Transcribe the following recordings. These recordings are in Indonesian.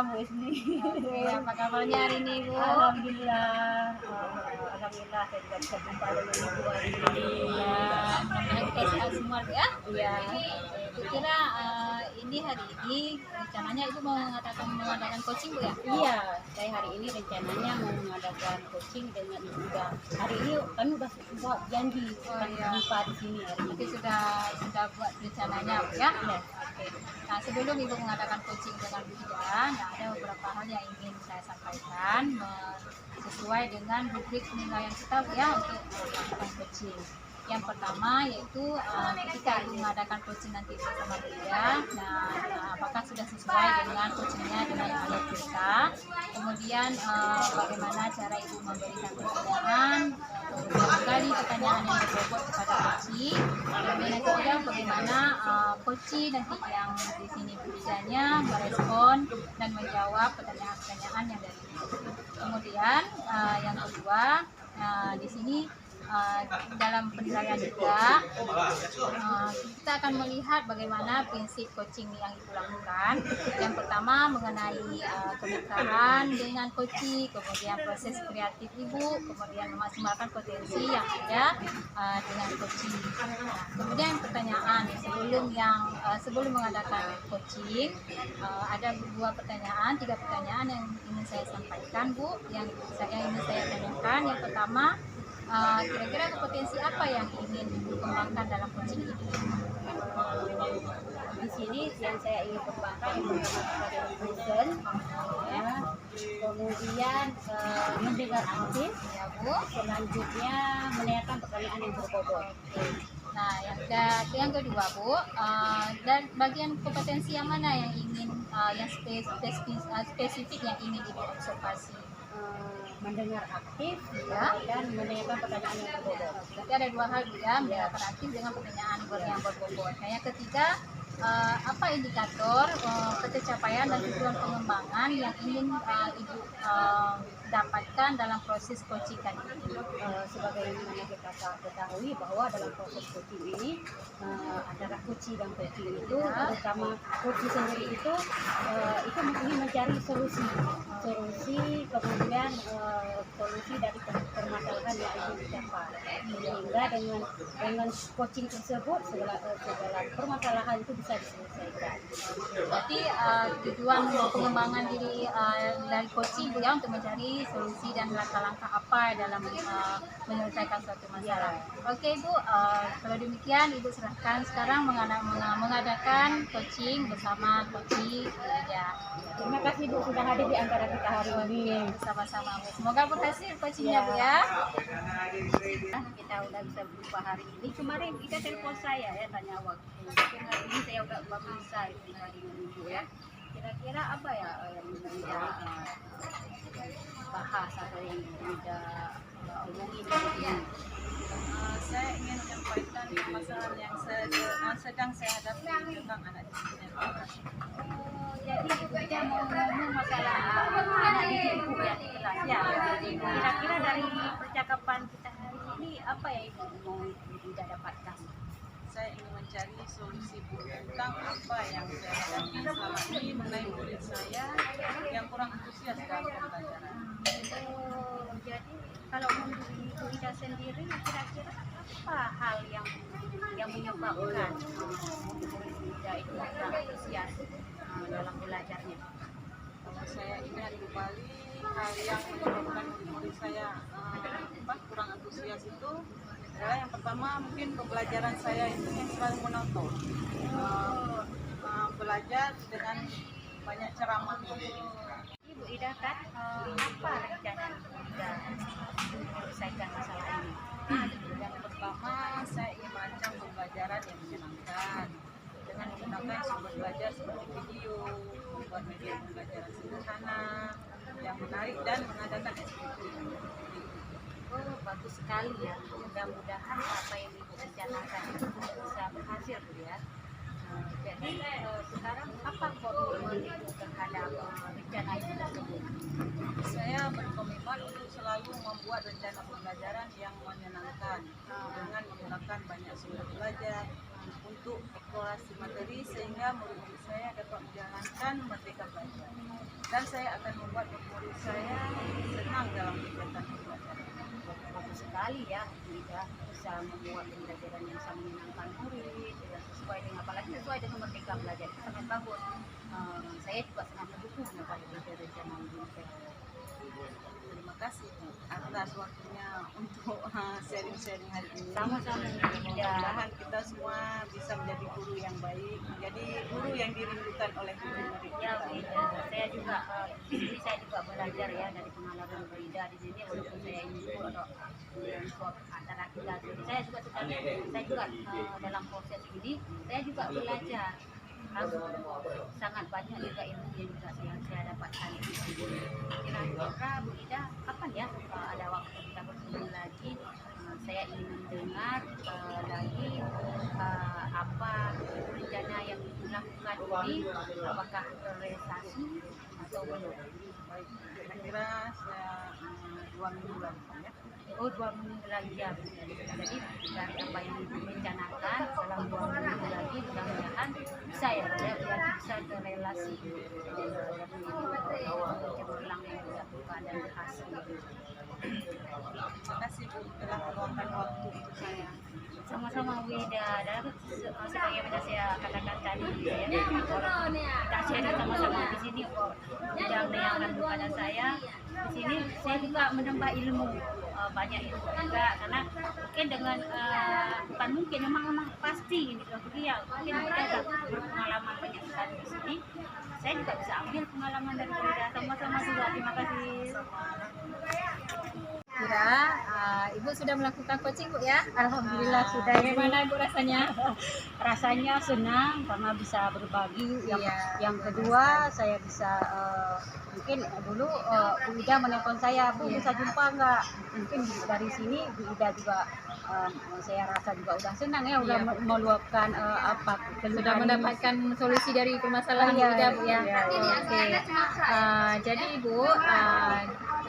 Bu Isni. Apa kabarnya hari ini, Bu? Alhamdulillah. Alhamdulillah saya juga bisa jumpa dengan Ibu hari ini. Mudah-mudahan kita sehat semua, Bu, ya. Iya. Ibu kira ini hari ini rencananya Ibu mau mengadakan coaching, Bu, ya? Iya, saya hari ini rencananya mau mengadakan coaching dengan Ibu Ida. Hari ini kami sudah janji akan jumpa di sini hari ini. Tapi sudah buat rencananya, Bu, ya? Iya. Oke. Nah, sebelum Ibu mengadakan coaching dengan Bu Ida, nah, ada beberapa hal yang ingin saya sampaikan sesuai dengan rubrik penilaian kita, Bu, ya, untuk melakukan coaching. Yang pertama yaitu ketika Ibu mengadakan coaching nanti bersama Bu Ida, nah apakah sudah sesuai dengan coachingnya dengan yang ada kita. Kemudian bagaimana cara Ibu memberikan pertanyaan, kali pertanyaan yang berbobot kepada coaching. Kemudian yang ketiga bagaimana coaching nanti yang di sini bekerjanya merespon dan menjawab pertanyaan-pertanyaan yang dari Ibu. Kemudian yang kedua di sini dalam penilaian juga kita akan melihat bagaimana prinsip coaching yang Ibu lakukan. Yang pertama mengenai kemitraan dengan coaching, kemudian proses kreatif Ibu, kemudian memaksimalkan potensi yang ada dengan coaching. Kemudian pertanyaan sebelum mengadakan coaching ada tiga pertanyaan yang ingin saya sampaikan, Bu, yang ingin saya tanyakan. Yang pertama, kira-kira potensi apa yang ingin dikembangkan dalam coaching ini? Di sini yang saya ingin kembangkan yang pertama present, ya. Kemudian mendengar aktif, Ya, Bu. selanjutnya menanyakan pertanyaan yang berbobot. Nah, yang kedua, Bu, dan bagian kompetensi yang mana yang ingin yang spesifik yang ingin Ibu observasi? Mendengar aktif, Ya. dan menanyakan pertanyaan yang berbobot. Berarti ada dua hal, Bu, ya, mendengar aktif dengan pertanyaan yang berbobot. Nah, yang ketiga, apa indikator pencapaian dan tujuan pengembangan yang ingin Ibu dapatkan dalam proses coaching tadi? Sebagaimana kita ketahui bahwa dalam proses coaching ini antara coaching dan coaching itu, terutama coaching sendiri itu ingin mencari solusi, kemudian solusi dari permasalahan yang ingin dicapai, sehingga dengan coaching tersebut segala permasalahan itu bisa diselesaikan. Berarti tujuan pengembangan diri dari coaching, Bu, ya, untuk mencari solusi dan langkah-langkah apa dalam menyelesaikan suatu masalah. Oke, Bu, kalau demikian Ibu serahkan sekarang mengadakan coaching bersama coaching ya. Terima kasih Bu sudah hadir di antara kita hari ini. Sama-sama, Bu. Semoga berhasil coachingnya, Bu, ya. Kita udah bisa berjumpa hari ini. Kemarin Ida telepon saya ya, tanya waktu. Mungkin hari ini saya udah bisa dengan Ibu, ya. Kira-kira apa ya yang Ida bahas atau yang Ida omongin ini? Saya ingin menyampaikan masalah yang sedang saya hadapi tentang anak didik. Jadi Ibu Ida mau ngomong masalah anak didik Ibu ya di kelas ya. Kira-kira dari percakapan kita hari ini apa ya Ibu mau Ibu Ida dapatkan? Saya ingin mencari solusi tentang apa yang saya hadapi selama ini mengenai murid saya yang kurang antusias dalam pembelajaran. Jadi kalau menurut Ibu Ida sendiri kira-kira apa hal yang menyebabkan Ibu Ida itu kurang antusias dalam belajarnya? Kalau saya ingat kembali hal yang menyebabkan murid saya kurang antusias itu adalah yang pertama mungkin pembelajaran saya itu yang selalu monoton. Belajar dengan banyak ceramah. Ibu Ida kan apa rencana Ibu Ida menyelesaikan masalah ini? Yang pertama saya ingin merancang pembelajaran yang menyenangkan dengan menggunakan sumber belajar seperti video, membuat media pembelajaran sederhana yang menarik dan mengadakan eksekusi. Oh, bagus sekali ya. Mudah-mudahan apa yang Ibu rencanakan itu bisa berhasil, Bu, ya. Jadi sekarang apa komitmen Ibu terhadap rencana itu tersebut? Saya berkomitmen untuk selalu membuat rencana pembelajaran yang menyenangkan dengan menggunakan banyak sumber belajar untuk eksplorasi materi sehingga murid-murid saya dapat menjalankan merdeka belajar. Dan saya akan membuat murid saya senang dalam kegiatan pembelajaran. Bagus sekali ya, tidak bisa membuat pembelajaran yang sangat menyenangkan murid, sesuai dengan apalagi sesuai dengan merdeka belajar, itu sangat bagus. Saya juga sangat mendukung pada rencana ini. Terima kasih Bu atas waktunya untuk sharing-sharing hari ini. Sama-sama. Mudah-mudahan kita semua bisa menjadi guru yang baik, menjadi guru yang dirindukan oleh murid-murid. Ya, saya juga di sini saya juga belajar ya dari pengalaman Frida di sini, walaupun saya ini guru atau antara kita. Jadi saya juga dalam proses ini saya juga belajar. Sangat banyak juga ilmu yang juga saya dapatkan. Kira-kira Bu Ida kapan ya ada waktu kita bertemu lagi? Saya ingin mendengar lagi apa rencana yang dilakukan ini, apakah realisasi atau belum? Baik, kira-kira saya 2 minggu lagi ya. Oh, 2 minggu lagi ya. Jadi dari apa yang direncanakan dalam 2 minggu lagi mudah-mudahan bisa ya, biar bisa terrelasi cemerlang yang dilakukan dan berhasil. Terima kasih Bu telah meluangkan waktu untuk saya. Sama-sama Bu Ida. Dan sebagaimana saya katakan tadi, kita share sama-sama di sini kok. Yang menerangkan kepada saya di sini, saya juga menambah ilmu, banyak ilmu juga, karena mungkin dengan bukan mungkin memang pasti ini ya, mungkin kita sudah berpengalaman banyak sekali di sini. Saya juga bisa ambil pengalaman dari Bu Ida. Sama-sama juga. Terima kasih. Kira Ibu sudah melakukan coaching Bu ya? Alhamdulillah sudah. Bagaimana Ibu rasanya? Rasanya senang karena bisa berbagi. Yang kedua saya bisa mungkin dulu Bu Ida menelpon saya, Bu bisa jumpa nggak? Mungkin dari sini Bu Ida juga saya rasa juga udah senang ya, udah meluapkan apa Sudah mendapatkan solusi dari permasalahan Bu Ida Bu ya? Oke. Jadi Ibu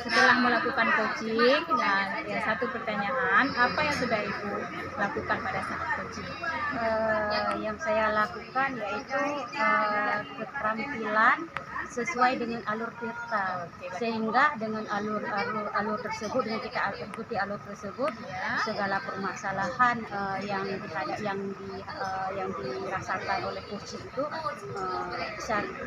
setelah melakukan coaching, nah ya satu pertanyaan, apa yang sudah Ibu lakukan pada saat coaching? Yang saya lakukan yaitu keterampilan sesuai dengan alur tirta, sehingga dengan alur tersebut, dengan kita ikuti alur tersebut, segala permasalahan yang dirasakan oleh coach itu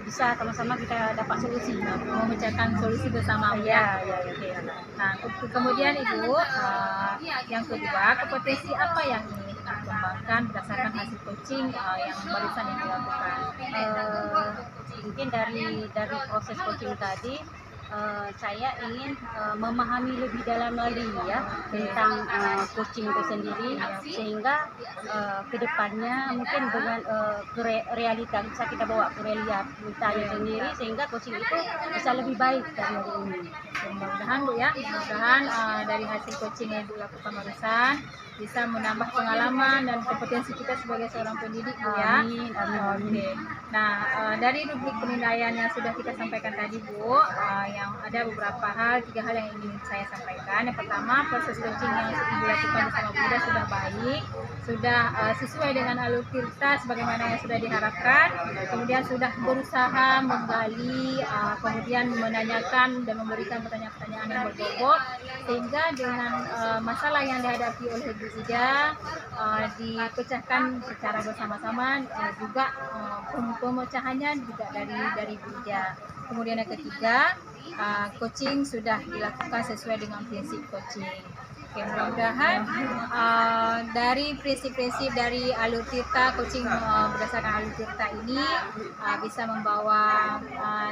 bisa sama-sama kita dapat solusi, Memecahkan solusi bersama Bu ya. Oke. Nah, kemudian Ibu, yang kedua, kompetensi apa yang ingin dikembangkan berdasarkan hasil coaching yang barusan yang dilakukan? Mungkin dari proses coaching tadi, saya ingin memahami lebih dalam lagi ya tentang coaching itu sendiri, sehingga kedepannya mungkin dengan realita bisa kita bawa ke realitanya sendiri, sehingga coaching itu bisa lebih baik dari hari ini. Mudah-mudahan Bu ya, mudah-mudahan dari hasil coaching yang Ibu lakukan barusan bisa menambah pengalaman dan kompetensi kita sebagai seorang pendidik Bu ya. Amin. Oke. Nah, dari rubrik penilaian yang sudah kita sampaikan tadi Bu, yang ada beberapa hal, 3 hal yang ingin saya sampaikan. Yang pertama, proses coaching yang Ibu lakukan bersama Bu Ida sudah baik, sudah sesuai dengan alur tirta sebagaimana yang sudah diharapkan. Kemudian sudah berusaha menggali, kemudian menanyakan dan memberikan pertanyaan-pertanyaan yang berbobot, sehingga dengan masalah yang dihadapi oleh Bu Ida dipecahkan secara bersama-sama, juga pemecahannya juga dari Bu Ida. Kemudian yang ketiga, coaching sudah dilakukan sesuai dengan prinsip coaching. Oke, mudah-mudahan dari prinsip-prinsip dari alur tirta, coaching berdasarkan alur tirta ini bisa membawa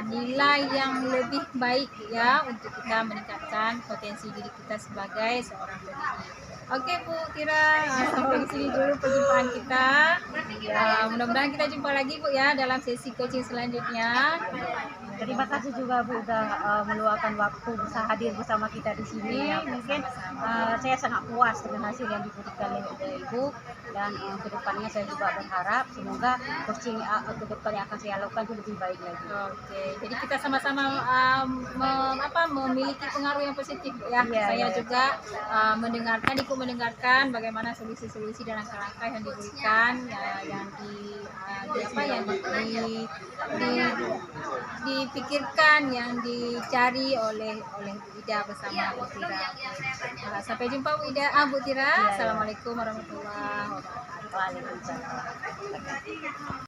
nilai yang lebih baik ya untuk kita meningkatkan potensi diri kita sebagai seorang pendidik. Oke Bu Tira, sampai di sini dulu perjumpaan kita. Mudah-mudahan kita jumpa lagi Bu ya dalam sesi coaching selanjutnya. Terima kasih juga Bu udah meluangkan waktu bisa hadir bersama kita di sini. Ya, mungkin saya sangat puas dengan hasil yang diberikan oleh Ibu, dan kedepannya saya juga berharap semoga coaching kedepannya akan saya lakukan itu lebih baik lagi. Oke, jadi kita sama-sama memiliki pengaruh yang positif ya. Iya, Saya iya. juga ikut mendengarkan bagaimana solusi-solusi dan langkah-langkah yang diberikan, yang dipikirkan, yang dicari oleh Bu Ida bersama Bu Tira. Sampai jumpa Bu Tira. Iya. Assalamualaikum warahmatullahi wabarakatuh. Waalaikumsalam.